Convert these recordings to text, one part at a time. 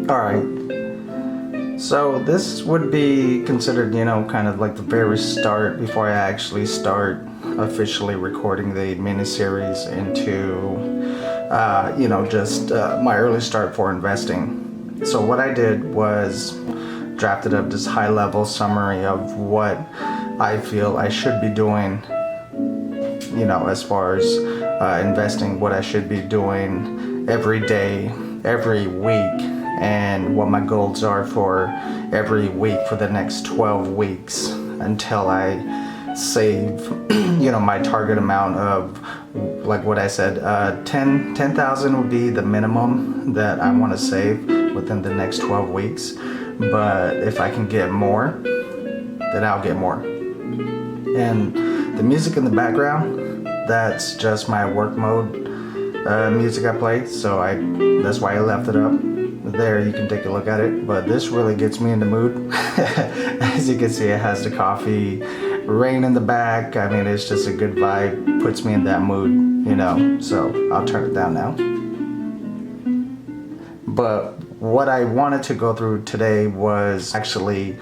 All right. So this would be considered, kind of like the very start before I actually start officially recording the miniseries into, just my early start for investing. So what I did was drafted up this high-level summary of what I feel I should be doing, as far as investing, what I should be doing every day, every week, and what my goals are for every week for the next 12 weeks until I save, my target amount of, like what I said, 10,000 would be the minimum that I want to save within the next 12 weeks. But if I can get more, then I'll get more. And the music in the background, that's just my work mode music I play, so that's why I left it up there. You can take a look at it, but this really gets me in the mood. As you can see, it has the coffee, rain in the back. I mean, it's just a good vibe, puts me in that mood, so I'll turn it down now. But what I wanted to go through today was actually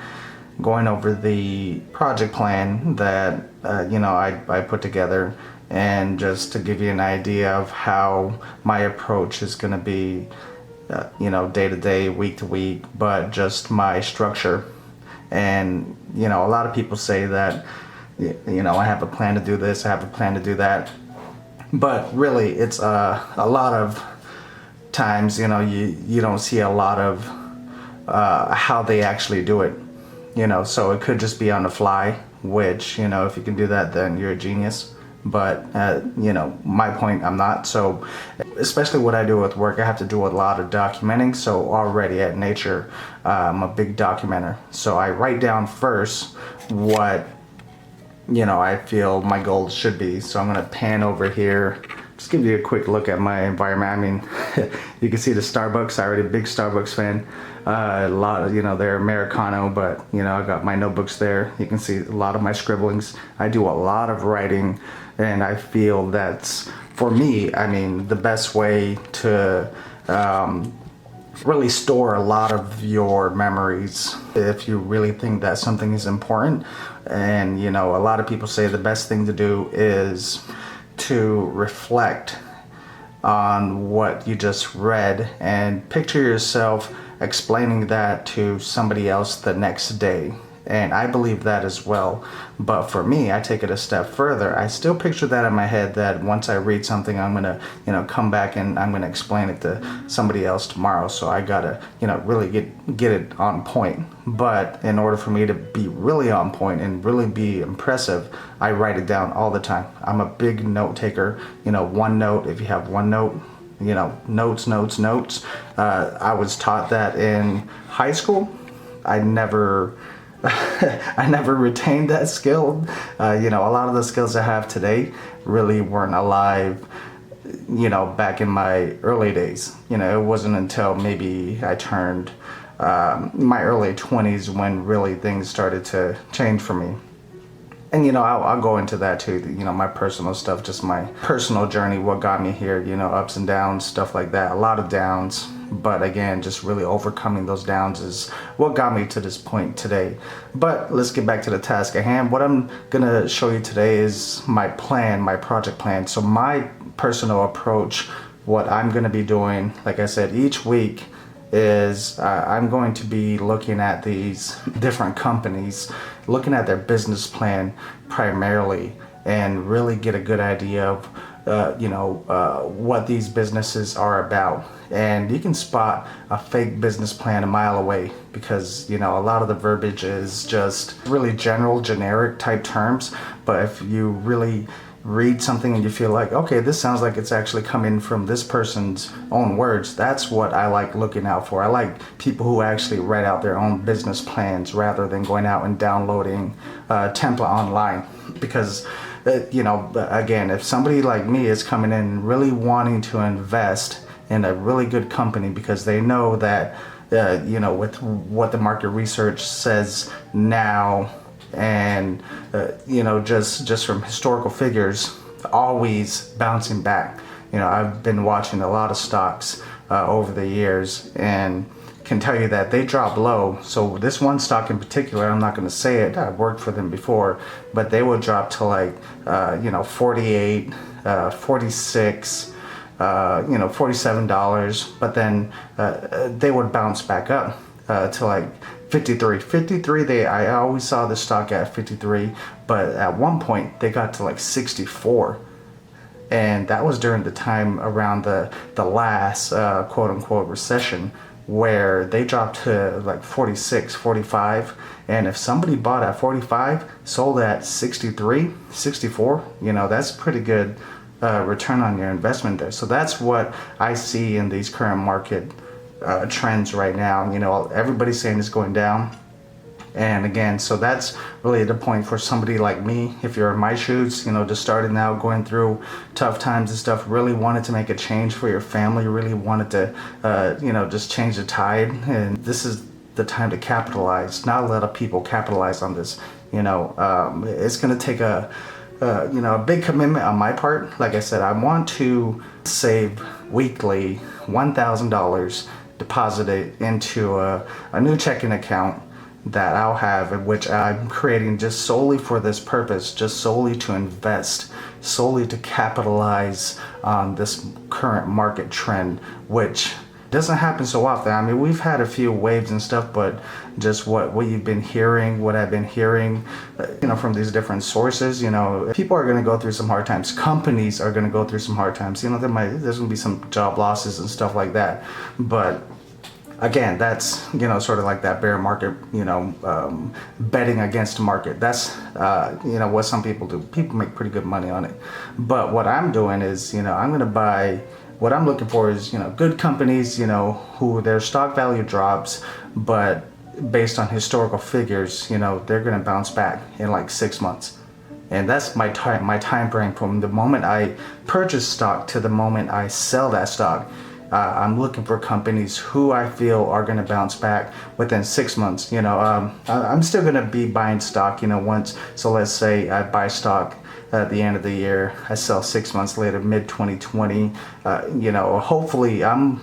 going over the project plan that I put together, and just to give you an idea of how my approach is going to be, day to day, week to week, but just my structure. And a lot of people say that I have a plan to do this, I have a plan to do that, but really it's a lot of times you don't see a lot of how they actually do it. So it could just be on the fly, which, if you can do that, then you're a genius. But, my point, I'm not. So, especially what I do with work, I have to do a lot of documenting. So already at nature, I'm a big documenter. So I write down first what, I feel my goals should be. So I'm going to pan over here. Just give you a quick look at my environment. I mean, you can see the Starbucks. I'm already a big Starbucks fan. A lot of, they're Americano, but, I got my notebooks there. You can see a lot of my scribblings. I do a lot of writing, and I feel that's, for me, I mean, the best way to really store a lot of your memories if you really think that something is important. And, a lot of people say the best thing to do is to reflect on what you just read and picture yourself explaining that to somebody else the next day. And I believe that as well. But for me, I take it a step further. I still picture that in my head, that once I read something, I'm gonna, come back and I'm gonna explain it to somebody else tomorrow. So I gotta, really get it on point. But in order for me to be really on point and really be impressive, I write it down all the time. I'm a big note taker. One note, if you have one note, notes. I was taught that in high school. I never retained that skill. A lot of the skills I have today really weren't alive, back in my early days. It wasn't until maybe I turned my early 20s when really things started to change for me. And I'll go into that too, my personal stuff, just my personal journey, what got me here, ups and downs, stuff like that, a lot of downs. But again, just really overcoming those downs is what got me to this point today. But let's get back to the task at hand. What I'm gonna show you today is my plan, my project plan. So my personal approach, what I'm gonna be doing, like I said, each week is I'm going to be looking at these different companies, looking at their business plan primarily, and really get a good idea of what these businesses are about. And you can spot a fake business plan a mile away, because a lot of the verbiage is just really general, generic type terms. But if you really read something and you feel like, okay, this sounds like it's actually coming from this person's own words, that's what I like looking out for. I like people who actually write out their own business plans rather than going out and downloading a template online. Because again, if somebody like me is coming in really wanting to invest in a really good company because they know that with what the market research says now, and just from historical figures, always bouncing back. I've been watching a lot of stocks over the years and can tell you that they drop low. So this one stock in particular, I'm not going to say it, I've worked for them before, but they will drop to like 48, 46, $47, but then they would bounce back up to like 53. I always saw the stock at 53, but at one point they got to like 64. And that was during the time around the last quote unquote recession, where they dropped to like 46, 45. And if somebody bought at 45, sold at 63, 64, that's pretty good return on your investment there. So that's what I see in these current market trends right now. Everybody's saying it's going down. And again, so that's really the point for somebody like me. If you're in my shoes, just starting out, going through tough times and stuff, really wanted to make a change for your family, really wanted to, just change the tide. And this is the time to capitalize. Not a lot of people capitalize on this. It's going to take a big commitment on my part. Like I said, I want to save weekly $1,000, deposit it into a new checking account that I'll have, in which I'm creating just solely for this purpose, just solely to invest, solely to capitalize on this current market trend, which doesn't happen so often. I mean, we've had a few waves and stuff, but just what you've been hearing, what I've been hearing, from these different sources, people are going to go through some hard times. Companies are going to go through some hard times. There's going to be some job losses and stuff like that. But again, that's, sort of like that bear market, betting against the market. That's, what some people do. People make pretty good money on it. But what I'm doing is, I'm going to buy, what I'm looking for is, good companies, who their stock value drops, but based on historical figures, they're going to bounce back in like 6 months. And that's my time frame from the moment I purchase stock to the moment I sell that stock. I'm looking for companies who I feel are going to bounce back within 6 months. I'm still going to be buying stock, once. So let's say I buy stock at the end of the year, I sell 6 months later, mid 2020. Hopefully I'm,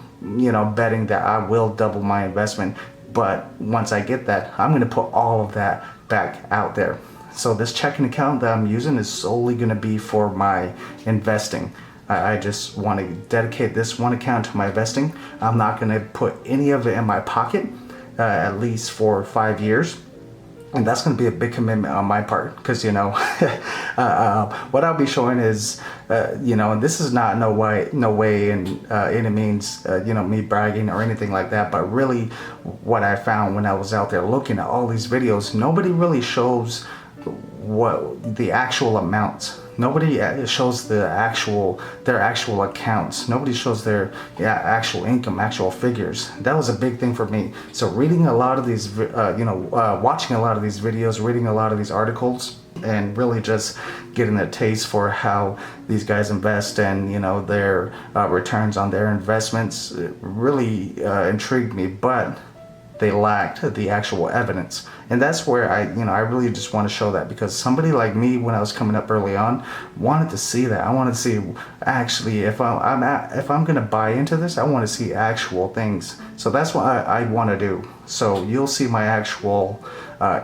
betting that I will double my investment. But once I get that, I'm going to put all of that back out there. So this checking account that I'm using is solely going to be for my investing. I just want to dedicate this one account to my investing. I'm not going to put any of it in my pocket, at least for 5 years. And that's going to be a big commitment on my part, because, what I'll be showing is, and this is not no way in any means, me bragging or anything like that. But really what I found when I was out there looking at all these videos, nobody really shows what the actual amounts. Nobody shows their actual accounts. Nobody shows their actual income, actual figures. That was a big thing for me. So reading a lot of these, watching a lot of these videos, reading a lot of these articles, and really just getting a taste for how these guys invest and their returns on their investments really intrigued me. But they lacked the actual evidence. And that's where I really just want to show that, because somebody like me, when I was coming up early on, wanted to see that. I wanted to see actually, if I'm going to buy into this, I want to see actual things. So that's what I want to do. So you'll see my actual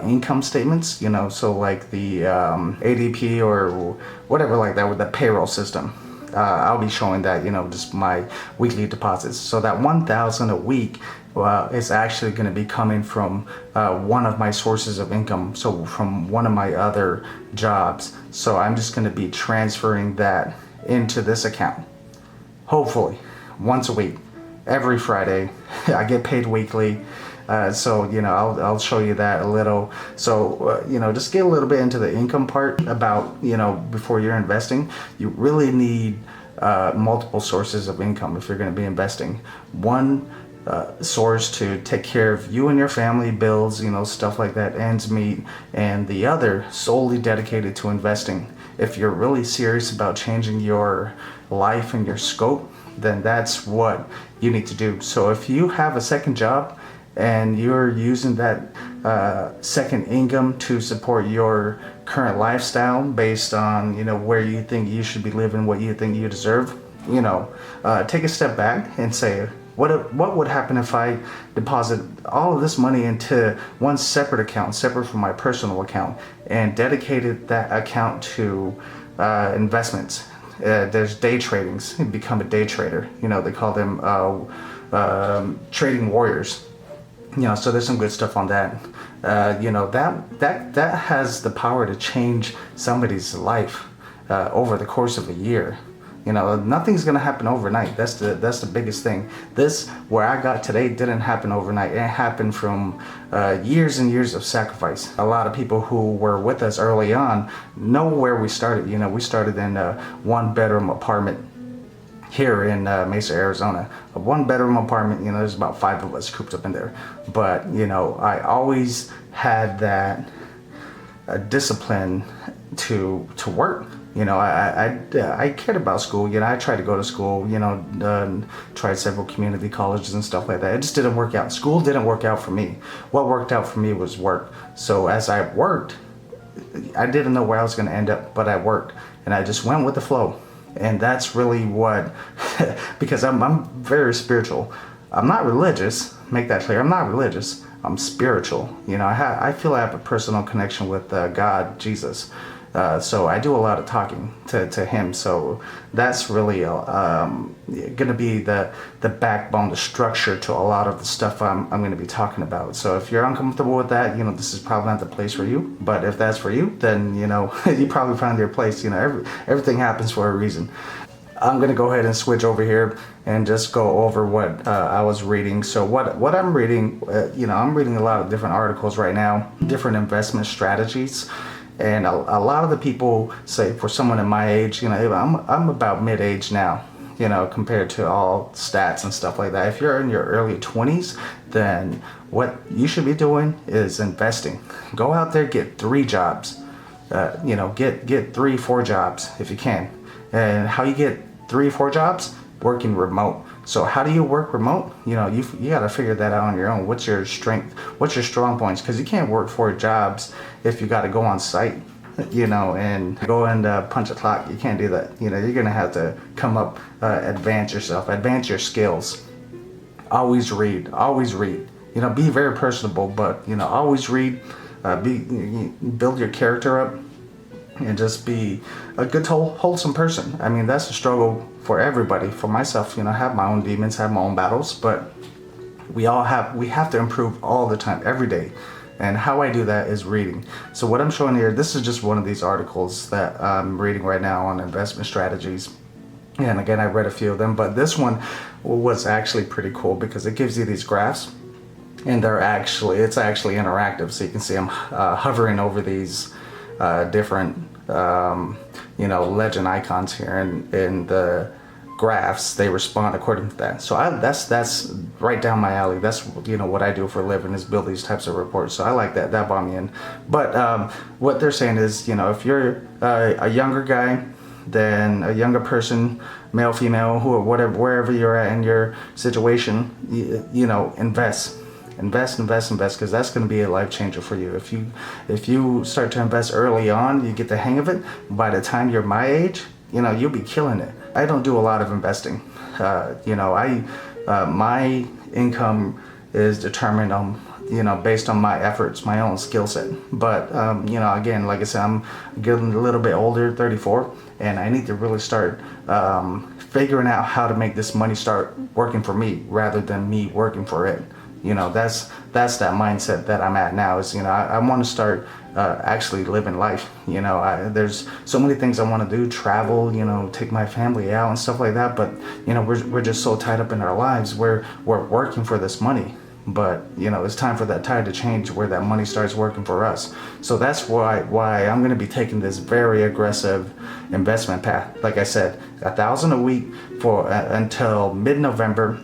income statements, so like the ADP or whatever like that with the payroll system. I'll be showing that, just my weekly deposits. So that $1,000 a week is actually going to be coming from one of my sources of income. So from one of my other jobs. So I'm just going to be transferring that into this account. Hopefully once a week, every Friday. I get paid weekly. So I'll show you that a little. So just get a little bit into the income part about before you're investing. You really need multiple sources of income if you're going to be investing. One source to take care of you and your family bills, stuff like that, ends meet, and the other solely dedicated to investing. If you're really serious about changing your life and your scope, then that's what you need to do. So if you have a second job and you're using that second income to support your current lifestyle based on where you think you should be living, what you think you deserve, take a step back and say, What would happen if I deposit all of this money into one separate account, separate from my personal account, and dedicated that account to investments? There's day tradings. You become a day trader. They call them trading warriors. So there's some good stuff on that. That has the power to change somebody's life over the course of a year. Nothing's gonna happen overnight. That's the biggest thing. This, where I got today, didn't happen overnight. It happened from years and years of sacrifice. A lot of people who were with us early on know where we started. We started in a one-bedroom apartment here in Mesa, Arizona. A one-bedroom apartment. There's about 5 of us cooped up in there. But I always had that discipline to work. I cared about school. I tried to go to school. Tried several community colleges and stuff like that. It just didn't work out. School didn't work out for me. What worked out for me was work. So as I worked, I didn't know where I was going to end up, but I worked, and I just went with the flow. And that's really what, because I'm very spiritual. I'm not religious. Make that clear. I'm not religious. I'm spiritual. I feel I have a personal connection with God, Jesus. So I do a lot of talking to him. So that's really going to be the backbone, the structure to a lot of the stuff I'm going to be talking about. So if you're uncomfortable with that, this is probably not the place for you. But if that's for you, then you probably found your place. Everything happens for a reason. I'm going to go ahead and switch over here and just go over what I was reading. So what I'm reading, I'm reading a lot of different articles right now, different investment strategies. And a lot of the people say, for someone in my age, I'm about mid-age now, compared to all stats and stuff like that. If you're in your early 20s, then what you should be doing is investing. Go out there, get 3 jobs, get 3-4 jobs if you can. And how you get 3-4 jobs? Working remote. So how do you work remote? You got to figure that out on your own. What's your strength? What's your strong points? Because you can't work 4 jobs if you got to go on site, and go and punch a clock. You can't do that. You're going to have to come up, advance yourself, advance your skills. Always read. Always read. Be very personable, but always read. Build your character up. And just be a good, wholesome person. I mean, that's a struggle for everybody. For myself, I have my own demons, have my own battles, but we have to improve all the time, every day. And how I do that is reading. So what I'm showing here, this is just one of these articles that I'm reading right now on investment strategies. And again, I read a few of them, but this one was actually pretty cool because it gives you these graphs, and it's actually interactive. So you can see I'm hovering over these different legend icons here, and in the graphs they respond according to that. So that's right down my alley. That's what I do for a living, is build these types of reports. So I like that. That brought me in. But what they're saying is, if you're a younger guy, then a younger person, male, female, whatever, wherever you're at in your situation, invest. Invest, because that's going to be a life changer for you. If you start to invest early on, you get the hang of it. By the time you're my age, you'll be killing it. I don't do a lot of investing. My income is determined on, based on my efforts, my own skill set. But again, like I said, I'm getting a little bit older, 34, and I need to really start figuring out how to make this money start working for me rather than me working for it. That's that mindset that I'm at now. Is I want to start actually living life. There's so many things I want to do, travel, take my family out and stuff like that. But we're just so tied up in our lives. We're working for this money. But it's time for that tide to change, where that money starts working for us. So that's why I'm going to be taking this very aggressive investment path. Like I said, $1,000 a week for until mid-November.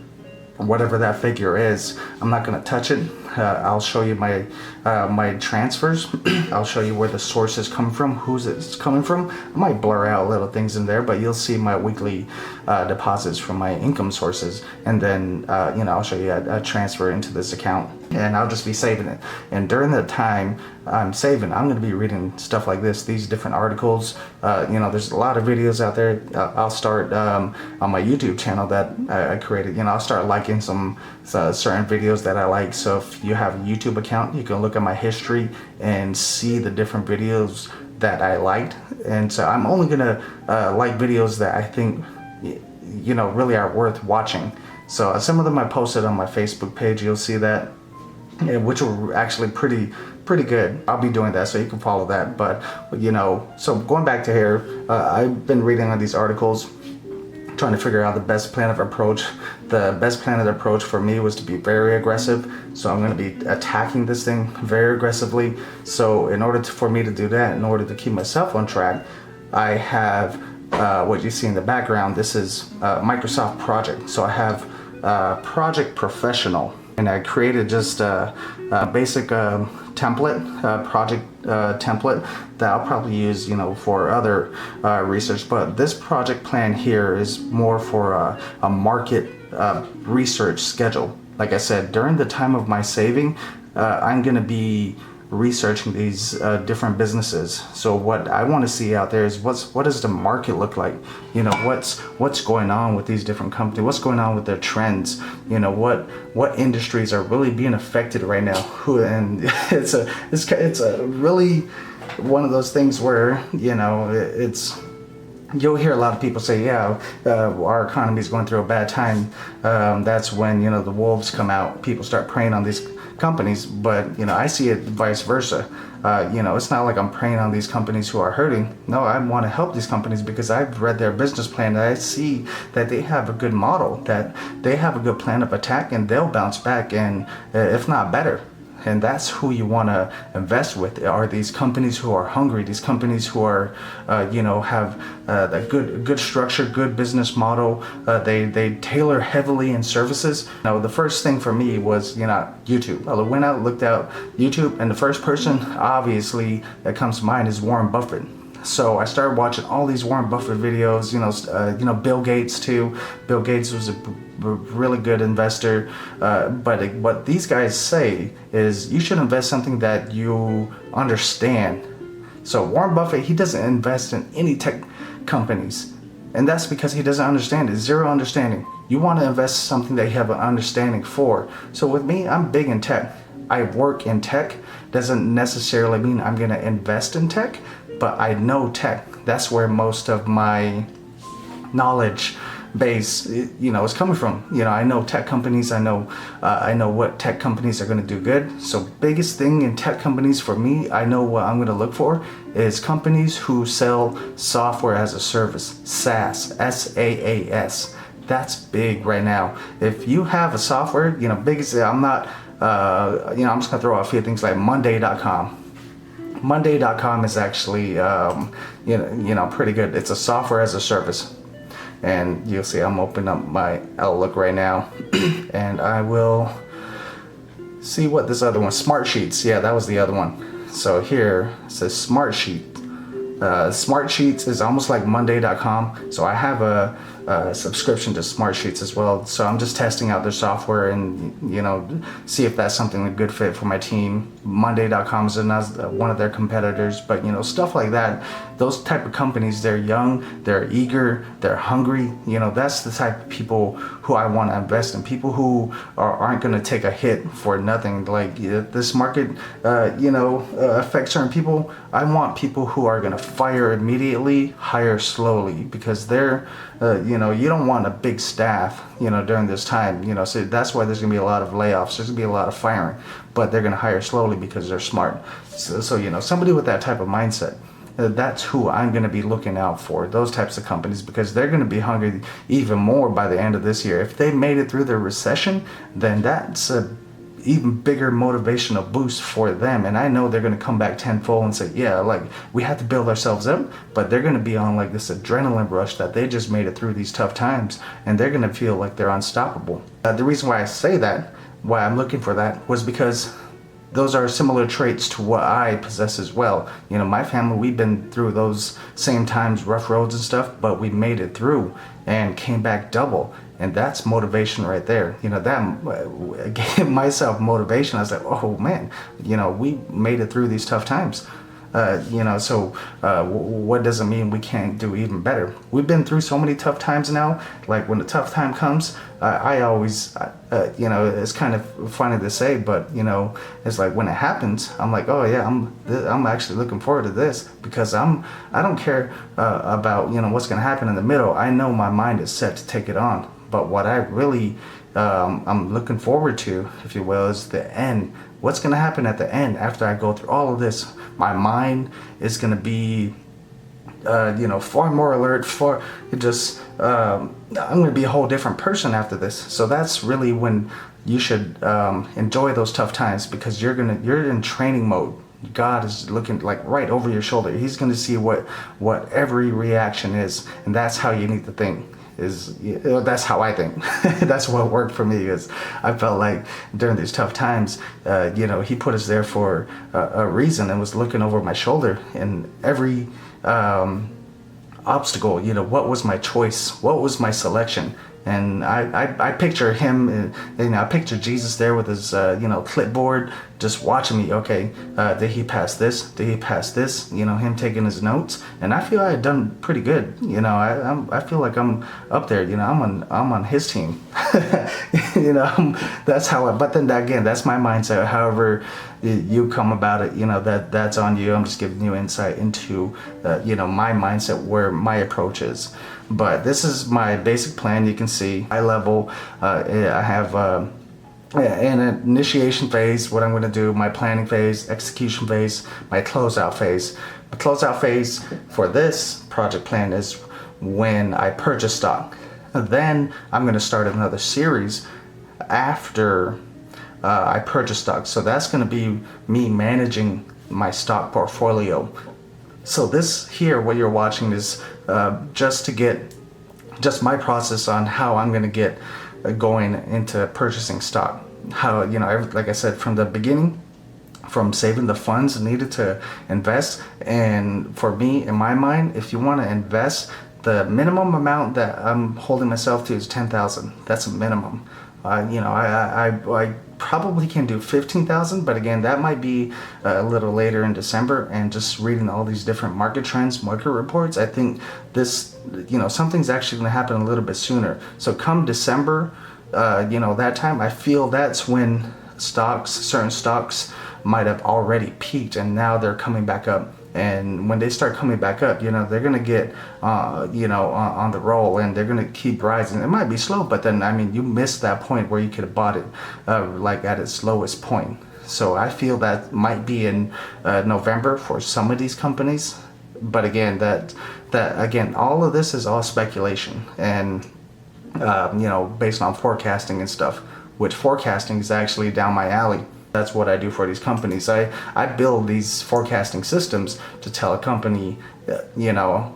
Whatever that figure is, I'm not going to touch it. I'll show you my transfers. I'll show you where the source is coming from, who's it's coming from. I might blur out little things in there, but you'll see my weekly deposits from my income sources, and then I'll show you a transfer into this account, and I'll just be saving it. And during the time I'm saving, I'm going to be reading stuff like this, these different articles. There's a lot of videos out there. I'll start on my YouTube channel that I created. I'll start liking some certain videos that I like. So if you have a YouTube account, you can look at my history and see the different videos that I liked. And so I'm only gonna like videos that I think really are worth watching. So some of them I posted on my Facebook page. You'll see that, which were actually pretty good. I'll be doing that, so you can follow that. But so going back to here, I've been reading on these articles, trying to figure out the best plan of approach. The best plan of approach for me was to be very aggressive. So I'm going to be attacking this thing very aggressively. So in order for me to do that, in order to keep myself on track, I have what you see in the background. This is Microsoft Project. So I have Project Professional, and I created just a basic template, project template that I'll probably use, for other research. But this project plan here is more for a market research schedule. Like I said, during the time of my saving, I'm going to be researching these different businesses. So what I want to see out there is what does the market look like? What's going on with these different companies? What's going on with their trends? What industries are really being affected right now? And it's a really one of those things where you'll hear a lot of people say, our economy is going through a bad time. That's when the wolves come out. People start preying on these companies, but I see it vice versa. It's not like I'm preying on these companies who are hurting. No, I want to help these companies because I've read their business plan and I see that they have a good model, that they have a good plan of attack, and they'll bounce back, and if not better. And that's who you want to invest with, are these companies who are hungry, these companies who are, have a good structure, good business model. They tailor heavily in services. Now, the first thing for me was, YouTube. I went out, looked out YouTube, and the first person, obviously, that comes to mind is Warren Buffett. So I started watching all these Warren Buffett videos, Bill Gates too. Bill Gates was a really good investor. But what these guys say is you should invest something that you understand. So Warren Buffett, he doesn't invest in any tech companies. And that's because he doesn't understand it. Zero understanding. You want to invest in something that you have an understanding for. So with me, I'm big in tech. I work in tech. Doesn't necessarily mean I'm going to invest in tech, but I know tech. That's where most of my knowledge base, is coming from. I know tech companies. I know what tech companies are going to do good. So biggest thing in tech companies for me, I know what I'm going to look for is companies who sell software as a service, SaaS, SaaS. That's big right now. If you have a software, biggest, I'm not, I'm just going to throw out a few things like Monday.com. Monday.com is actually, pretty good. It's a software as a service. And you'll see I'm opening up my Outlook right now. And I will see what this other one, Smart Sheets. Yeah, that was the other one. So here it says Smart Sheet. Smart Sheets is almost like Monday.com. So I have a subscription to Smart Sheets as well. So I'm just testing out their software and, see if that's something a good fit for my team. Monday.com is one of their competitors, but stuff like that. Those type of companies, they're young, they're eager, they're hungry. That's the type of people who I want to invest in. People who aren't going to take a hit for nothing. Like this market, affects certain people. I want people who are going to fire immediately, hire slowly, because they're, you don't want a big staff, during this time, so that's why there's going to be a lot of layoffs. There's going to be a lot of firing, but they're going to hire slowly because they're smart. So somebody with that type of mindset, that's who I'm going to be looking out for, those types of companies, because they're going to be hungry even more by the end of this year. If they made it through the recession, then that's a even bigger motivational boost for them, and I know they're going to come back tenfold and say, we have to build ourselves up, but they're going to be on like this adrenaline rush that they just made it through these tough times, and they're going to feel like they're unstoppable. The reason why I say that, why I'm looking for that was because those are similar traits to what I possess as well. You know, my family, we've been through those same times, rough roads and stuff, but we made it through and came back double. And that's motivation right there. You know, that gave myself motivation. I was like, oh man, you know, we made it through these tough times. You know, so what doesn't mean we can't do even better? We've been through so many tough times now. Like when the tough time comes, I always, you know, it's kind of funny to say, but you know, it's like when it happens, I'm like, oh yeah, I'm actually looking forward to this because I don't care about, you know, what's gonna happen in the middle. I know my mind is set to take it on. But what I really I'm looking forward to, if you will, is the end. What's going to happen at the end after I go through all of this? My mind is going to be, you know, far more alert. I'm going to be a whole different person after this. So that's really when you should enjoy those tough times because you're in training mode. God is looking like right over your shoulder. He's going to see what every reaction is, and that's how you need to think. That's how I think. That's what worked for me. Is I felt like during these tough times, you know, He put us there for a reason and was looking over my shoulder in every obstacle. You know, what was my choice? What was my selection? And I picture Him, you know, I picture Jesus there with His, you know, clipboard, just watching me. Okay, did He pass this? Did He pass this? You know, Him taking His notes, and I feel I had done pretty good. You know, I feel like I'm up there. You know, I'm on His team. You know, that's how. But then again, that's my mindset. However you come about it, you know, that's on you. I'm just giving you insight into, you know, my mindset, where my approach is. But this is my basic plan. You can see high level. I have an initiation phase, what I'm going to do, my planning phase, execution phase, my closeout phase. The closeout phase for this project plan is when I purchase stock. Then I'm going to start another series after I purchase stock. So that's going to be me managing my stock portfolio. So this here, what you're watching is just my process on how I'm going to get going into purchasing stock. How, you know, like I said, from the beginning, from saving the funds needed to invest. And for me, in my mind, if you want to invest, the minimum amount that I'm holding myself to is $10,000. That's a minimum. You know, I probably can do 15,000, but again, that might be a little later in December. And just reading all these different market trends, market reports, I think this, you know, something's actually going to happen a little bit sooner. So come December, you know, that time, I feel that's when certain stocks might have already peaked, and now they're coming back up. And when they start coming back up, you know, they're going to get, you know, on the roll, and they're going to keep rising. It might be slow, but then, I mean, you missed that point where you could have bought it, like at its lowest point. So I feel that might be in November for some of these companies. But again, again, all of this is all speculation, and, you know, based on forecasting and stuff, which forecasting is actually down my alley. That's what I do for these companies. I build these forecasting systems to tell a company, you know,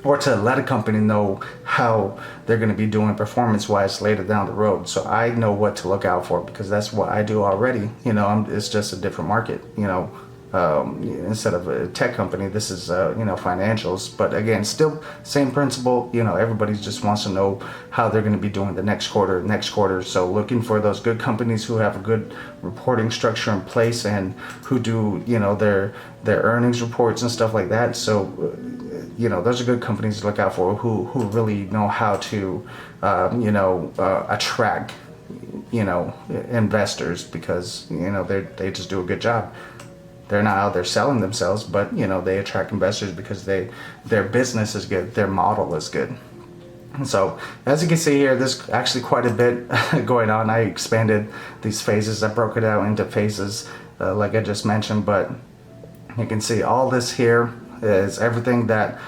or to let a company know how they're going to be doing performance-wise later down the road. So I know what to look out for because that's what I do already. You know, it's just a different market, you know. Instead of a tech company, this is, you know, financials. But again, still same principle. You know, everybody just wants to know how they're going to be doing the next quarter. So looking for those good companies who have a good reporting structure in place and who do, you know, their earnings reports and stuff like that. So, you know, those are good companies to look out for who really know how to, you know, attract, you know, investors because, you know, they just do a good job. They're not out there selling themselves, but, you know, they attract investors because their business is good, their model is good. And so, as you can see here, there's actually quite a bit going on. I expanded these phases. I broke it out into phases, like I just mentioned. But you can see all this here is everything that,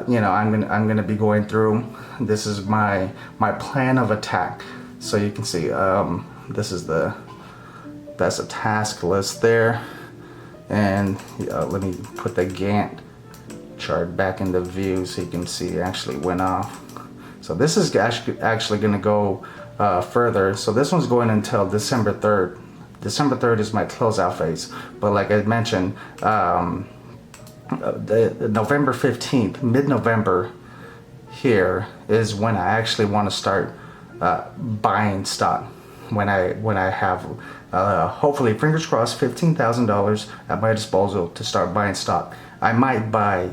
you know, I'm gonna be going through. This is my plan of attack. So you can see, that's a task list there. And let me put the Gantt chart back into view so you can see it actually went off. So this is actually going to go further. So this one's going until December 3rd. December 3rd is my closeout phase. But like I mentioned, the November 15th, mid-November here is when I actually want to start buying stock. When I have hopefully, fingers crossed, $15,000 at my disposal to start buying stock. I might buy,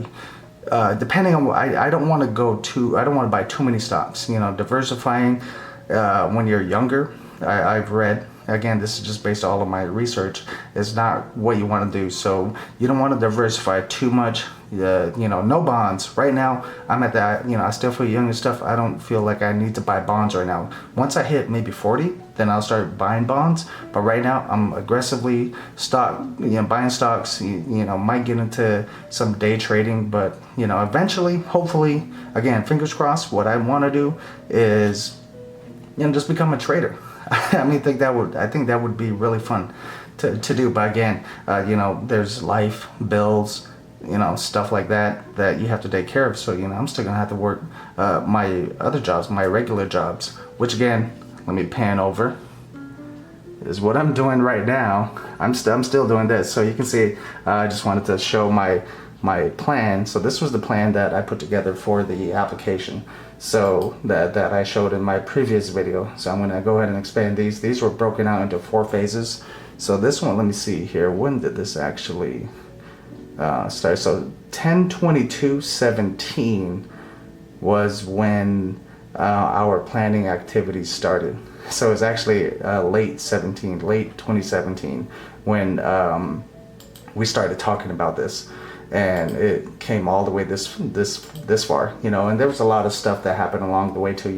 depending on I don't want to buy too many stocks. Diversifying when you're younger. I've read, again, this is just based on all of my research, is not what you want to do. So you don't want to diversify too much. No bonds. Right now, I'm at that, I still feel young and stuff. I don't feel like I need to buy bonds right now. Once I hit maybe 40, then I'll start buying bonds. But right now, I'm aggressively buying stocks. Might get into some day trading, but eventually, hopefully, again, fingers crossed, what I want to do is just become a trader. I think that would be really fun to do. But again, there's life, bills, stuff like that you have to take care of. So, I'm still gonna have to work my other jobs, my regular jobs, which again, let me pan over, is what I'm doing right now. I'm still doing this. So you can see, I just wanted to show my plan. So this was the plan that I put together for the application. So that I showed in my previous video. So I'm gonna go ahead and expand these. These were broken out into 4 phases. So this one, let me see here. When did this actually start? So 10/22/17 was when our planning activities started. So it's actually late 2017 when we started talking about this. And it came all the way this far, and there was a lot of stuff that happened along the way too.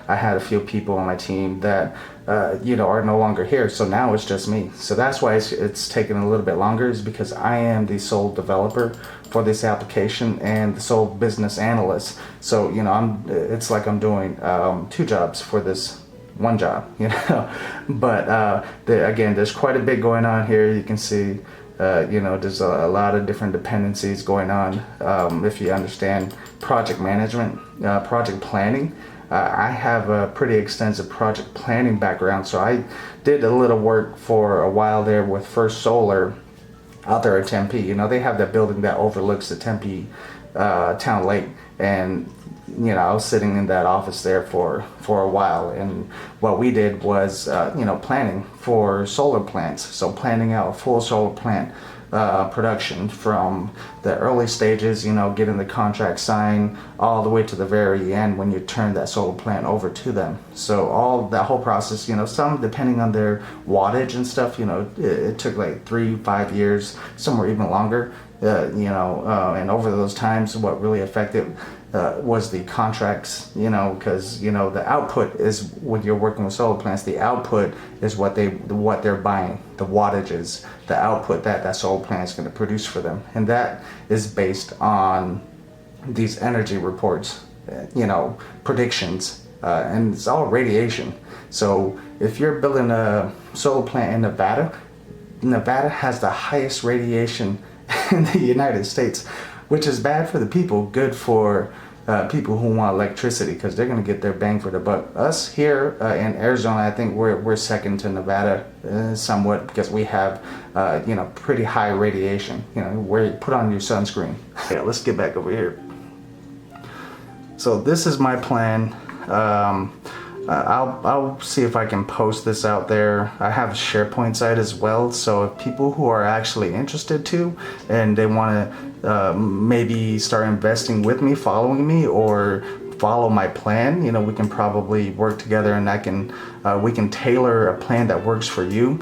I had a few people on my team that are no longer here, so now it's just me. So that's why it's taken a little bit longer, is because I am the sole developer for this application and the sole business analyst. So it's like I'm doing 2 jobs for this one job, But again, there's quite a bit going on here. You can see. There's a lot of different dependencies going on. If you understand project management, project planning, I have a pretty extensive project planning background. So I did a little work for a while there with First Solar out there at Tempe. They have that building that overlooks the Tempe town lake, and I was sitting in that office there for a while, and what we did was planning for solar plants. So planning out a full solar plant production from the early stages, getting the contract signed, all the way to the very end when you turn that solar plant over to them. So all that whole process, some depending on their wattage and stuff, it took like 3-5 years, some were even longer. And over those times, what really affected was the contracts, because the output is, when you're working with solar plants, the output is what they're buying, the wattages, the output that solar plant is going to produce for them, and that is based on these energy reports, predictions, and it's all radiation. So if you're building a solar plant in Nevada has the highest radiation in the United States, which is bad for the people, good for people who want electricity, because they're going to get their bang for the buck. Us here in Arizona, I think we're second to Nevada somewhat, because we have pretty high radiation. Where you put on your sunscreen. Yeah, let's get back over here. So this is my plan. I'll see if I can post this out there. I have a SharePoint site as well, so if people who are actually interested to, and they want to maybe start investing with me, following me, or follow my plan, we can probably work together, and we can tailor a plan that works for you.